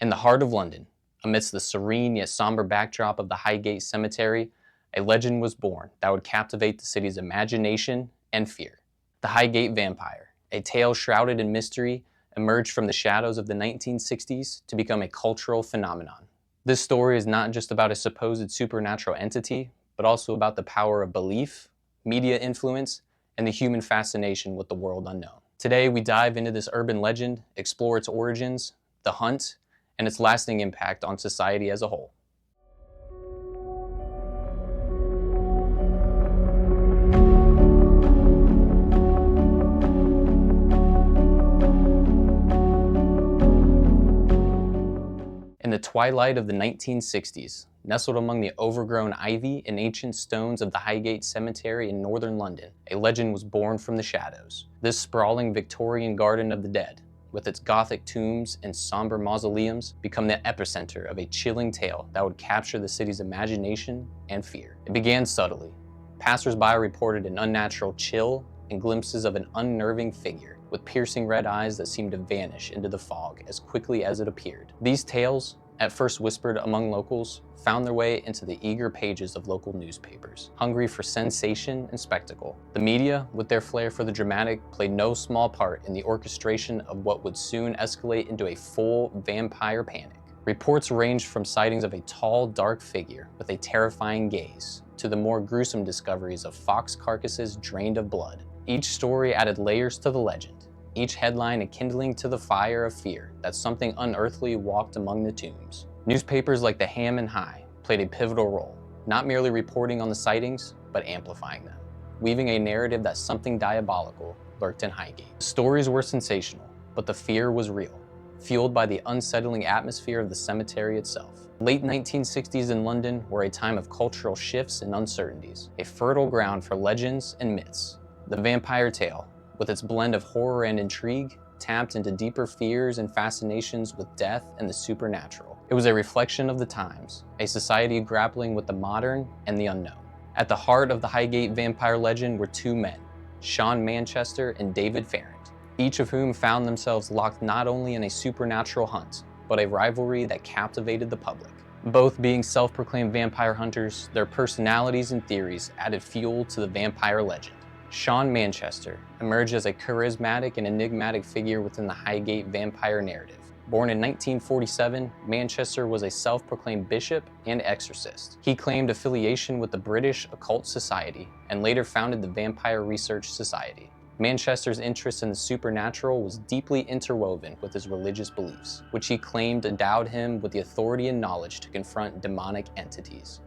In the heart of London, amidst the serene yet somber backdrop of the Highgate Cemetery, a legend was born that would captivate the city's imagination and fear. The Highgate Vampire, a tale shrouded in mystery, emerged from the shadows of the 1960s to become a cultural phenomenon. This story is not just about a supposed supernatural entity, but also about the power of belief, media influence, and the human fascination with the world unknown. Today, we dive into this urban legend, explore its origins, the hunt, and its lasting impact on society as a whole. In the twilight of the 1960s, nestled among the overgrown ivy and ancient stones of the Highgate Cemetery in northern London, a legend was born from the shadows. This sprawling Victorian garden of the dead, with its gothic tombs and somber mausoleums, become the epicenter of a chilling tale that would capture the city's imagination and fear. It began subtly. Passers-by reported an unnatural chill and glimpses of an unnerving figure with piercing red eyes that seemed to vanish into the fog as quickly as it appeared. These tales, at first whispered among locals, found their way into the eager pages of local newspapers, hungry for sensation and spectacle. The media, with their flair for the dramatic, played no small part in the orchestration of what would soon escalate into a full vampire panic. Reports ranged from sightings of a tall, dark figure with a terrifying gaze, to the more gruesome discoveries of fox carcasses drained of blood. Each story added layers to the legend, each headline a kindling to the fire of fear that something unearthly walked among the tombs. Newspapers like the Ham and High played a pivotal role, not merely reporting on the sightings, but amplifying them, weaving a narrative that something diabolical lurked in Highgate. The stories were sensational, but the fear was real, fueled by the unsettling atmosphere of the cemetery itself. Late 1960s in London were a time of cultural shifts and uncertainties, a fertile ground for legends and myths. The vampire tale, with its blend of horror and intrigue, tapped into deeper fears and fascinations with death and the supernatural. It was a reflection of the times, a society grappling with the modern and the unknown. At the heart of the Highgate vampire legend were two men, Sean Manchester and David Farrant, each of whom found themselves locked not only in a supernatural hunt, but a rivalry that captivated the public. Both being self-proclaimed vampire hunters, their personalities and theories added fuel to the vampire legend. Sean Manchester emerged as a charismatic and enigmatic figure within the Highgate vampire narrative. Born in 1947, Manchester was a self-proclaimed bishop and exorcist. He claimed affiliation with the British Occult Society and later founded the Vampire Research Society. Manchester's interest in the supernatural was deeply interwoven with his religious beliefs, which he claimed endowed him with the authority and knowledge to confront demonic entities.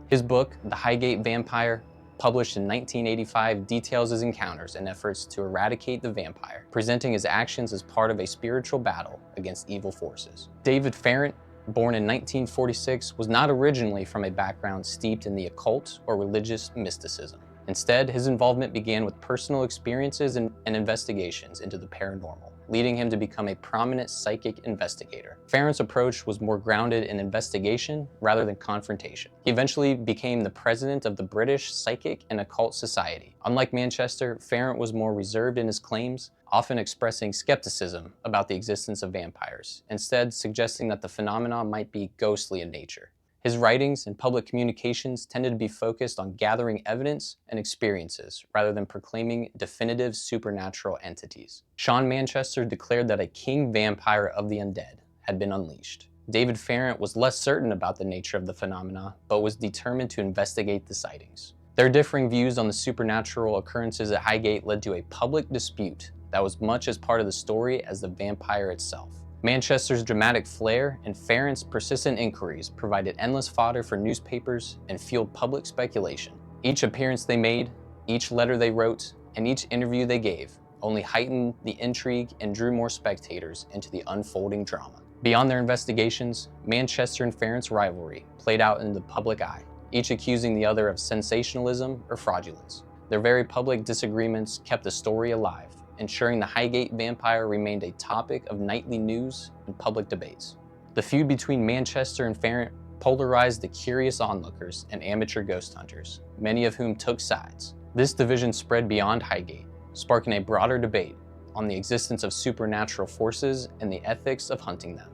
His book, The Highgate Vampire, published in 1985, details his encounters and efforts to eradicate the vampire, presenting his actions as part of a spiritual battle against evil forces. David Farrant, born in 1946, was not originally from a background steeped in the occult or religious mysticism. Instead, his involvement began with personal experiences and investigations into the paranormal, leading him to become a prominent psychic investigator. Farrant's approach was more grounded in investigation rather than confrontation. He eventually became the president of the British Psychic and Occult Society. Unlike Manchester, Farrant was more reserved in his claims, often expressing skepticism about the existence of vampires, instead suggesting that the phenomenon might be ghostly in nature. His writings and public communications tended to be focused on gathering evidence and experiences rather than proclaiming definitive supernatural entities. Sean Manchester declared that a king vampire of the undead had been unleashed. David Farrant was less certain about the nature of the phenomena, but was determined to investigate the sightings. Their differing views on the supernatural occurrences at Highgate led to a public dispute that was much as part of the story as the vampire itself. Manchester's dramatic flair and Farrant's persistent inquiries provided endless fodder for newspapers and fueled public speculation. Each appearance they made, each letter they wrote, and each interview they gave only heightened the intrigue and drew more spectators into the unfolding drama. Beyond their investigations, Manchester and Farrant's rivalry played out in the public eye, each accusing the other of sensationalism or fraudulence. Their very public disagreements kept the story alive, ensuring the Highgate Vampire remained a topic of nightly news and public debates. The feud between Manchester and Farrant polarized the curious onlookers and amateur ghost hunters, many of whom took sides. This division spread beyond Highgate, sparking a broader debate on the existence of supernatural forces and the ethics of hunting them.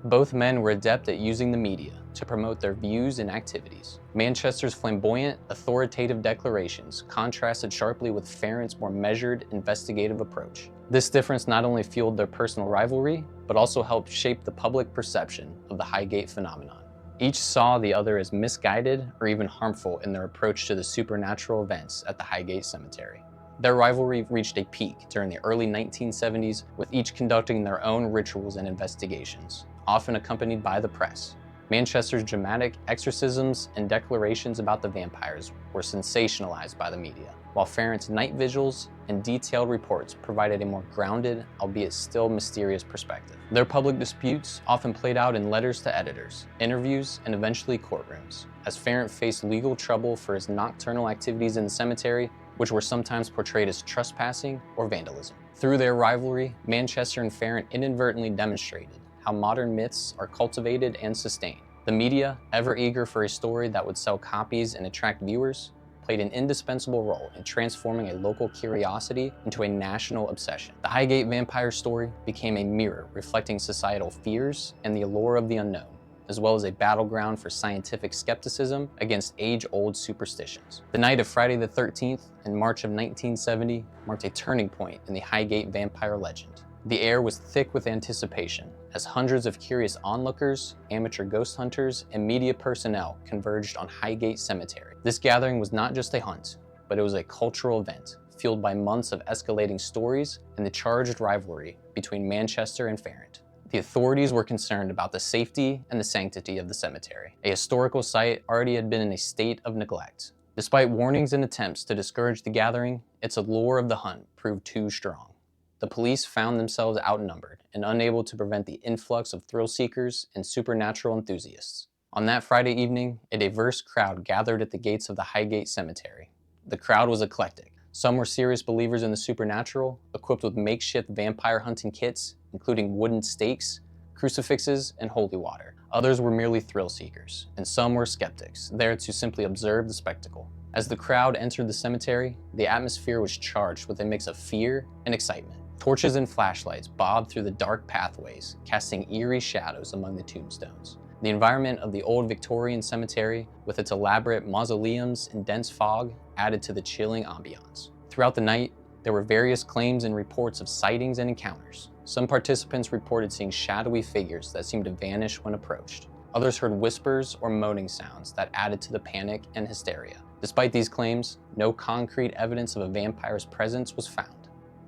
Both men were adept at using the media to promote their views and activities. Manchester's flamboyant, authoritative declarations contrasted sharply with Farrant's more measured, investigative approach. This difference not only fueled their personal rivalry, but also helped shape the public perception of the Highgate phenomenon. Each saw the other as misguided or even harmful in their approach to the supernatural events at the Highgate Cemetery. Their rivalry reached a peak during the early 1970s, with each conducting their own rituals and investigations, often accompanied by the press. Manchester's dramatic exorcisms and declarations about the vampires were sensationalized by the media, while Farrant's night vigils and detailed reports provided a more grounded, albeit still mysterious perspective. Their public disputes often played out in letters to editors, interviews, and eventually courtrooms, as Farrant faced legal trouble for his nocturnal activities in the cemetery, which were sometimes portrayed as trespassing or vandalism. Through their rivalry, Manchester and Farrant inadvertently demonstrated how modern myths are cultivated and sustained. The media, ever eager for a story that would sell copies and attract viewers, played an indispensable role in transforming a local curiosity into a national obsession. The Highgate Vampire story became a mirror reflecting societal fears and the allure of the unknown, as well as a battleground for scientific skepticism against age-old superstitions. The night of Friday the 13th in March of 1970 marked a turning point in the Highgate Vampire legend. The air was thick with anticipation as hundreds of curious onlookers, amateur ghost hunters, and media personnel converged on Highgate Cemetery. This gathering was not just a hunt, but it was a cultural event fueled by months of escalating stories and the charged rivalry between Manchester and Farrant. The authorities were concerned about the safety and the sanctity of the cemetery. A historical site already had been in a state of neglect. Despite warnings and attempts to discourage the gathering, its allure of the hunt proved too strong. The police found themselves outnumbered and unable to prevent the influx of thrill seekers and supernatural enthusiasts. On that Friday evening, a diverse crowd gathered at the gates of the Highgate Cemetery. The crowd was eclectic. Some were serious believers in the supernatural, equipped with makeshift vampire hunting kits, including wooden stakes, crucifixes, and holy water. Others were merely thrill seekers, and some were skeptics, there to simply observe the spectacle. As the crowd entered the cemetery, the atmosphere was charged with a mix of fear and excitement. Torches and flashlights bobbed through the dark pathways, casting eerie shadows among the tombstones. The environment of the old Victorian cemetery, with its elaborate mausoleums and dense fog, added to the chilling ambiance. Throughout the night, there were various claims and reports of sightings and encounters. Some participants reported seeing shadowy figures that seemed to vanish when approached. Others heard whispers or moaning sounds that added to the panic and hysteria. Despite these claims, no concrete evidence of a vampire's presence was found.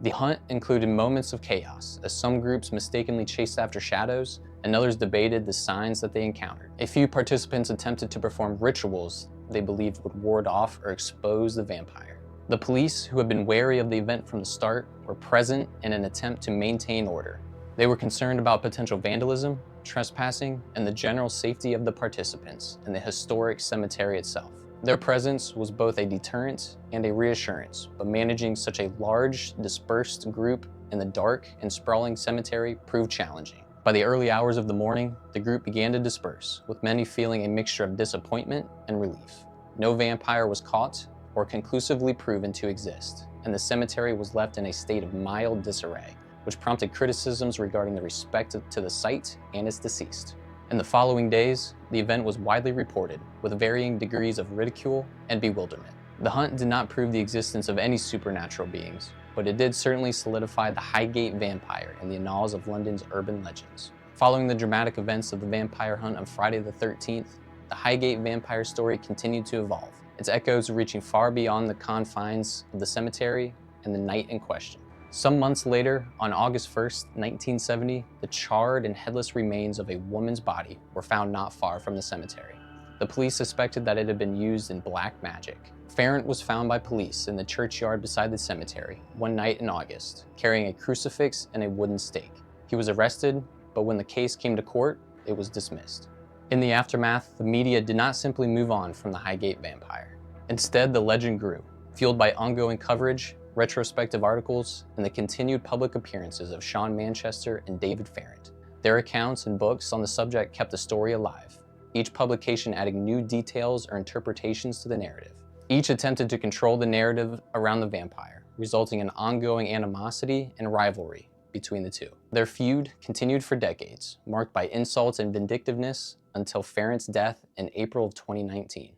The hunt included moments of chaos, as some groups mistakenly chased after shadows, and others debated the signs that they encountered. A few participants attempted to perform rituals they believed would ward off or expose the vampire. The police, who had been wary of the event from the start, were present in an attempt to maintain order. They were concerned about potential vandalism, trespassing, and the general safety of the participants in the historic cemetery itself. Their presence was both a deterrent and a reassurance, but managing such a large, dispersed group in the dark and sprawling cemetery proved challenging. By the early hours of the morning, the group began to disperse, with many feeling a mixture of disappointment and relief. No vampire was caught or conclusively proven to exist, and the cemetery was left in a state of mild disarray, which prompted criticisms regarding the respect to the site and its deceased. In the following days, the event was widely reported, with varying degrees of ridicule and bewilderment. The hunt did not prove the existence of any supernatural beings, but it did certainly solidify the Highgate Vampire in the annals of London's urban legends. Following the dramatic events of the vampire hunt on Friday the 13th, the Highgate Vampire story continued to evolve, its echoes reaching far beyond the confines of the cemetery and the night in question. Some months later, on August 1st, 1970, the charred and headless remains of a woman's body were found not far from the cemetery. The police suspected that it had been used in black magic. Farrant was found by police in the churchyard beside the cemetery one night in August, carrying a crucifix and a wooden stake. He was arrested, but when the case came to court, it was dismissed. In the aftermath, the media did not simply move on from the Highgate Vampire. Instead, the legend grew, fueled by ongoing coverage, retrospective articles, and the continued public appearances of Sean Manchester and David Farrant. Their accounts and books on the subject kept the story alive, each publication adding new details or interpretations to the narrative. Each attempted to control the narrative around the vampire, resulting in ongoing animosity and rivalry between the two. Their feud continued for decades, marked by insults and vindictiveness until Farrant's death in April of 2019.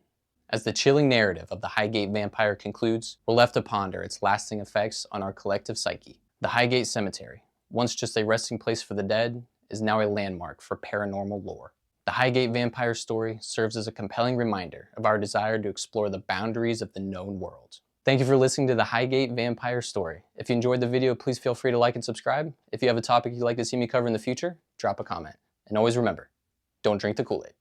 As the chilling narrative of the Highgate Vampire concludes, we're left to ponder its lasting effects on our collective psyche. The Highgate Cemetery, once just a resting place for the dead, is now a landmark for paranormal lore. The Highgate Vampire story serves as a compelling reminder of our desire to explore the boundaries of the known world. Thank you for listening to the Highgate Vampire story. If you enjoyed the video, please feel free to like and subscribe. If you have a topic you'd like to see me cover in the future, drop a comment. And always remember, don't drink the Kool-Aid.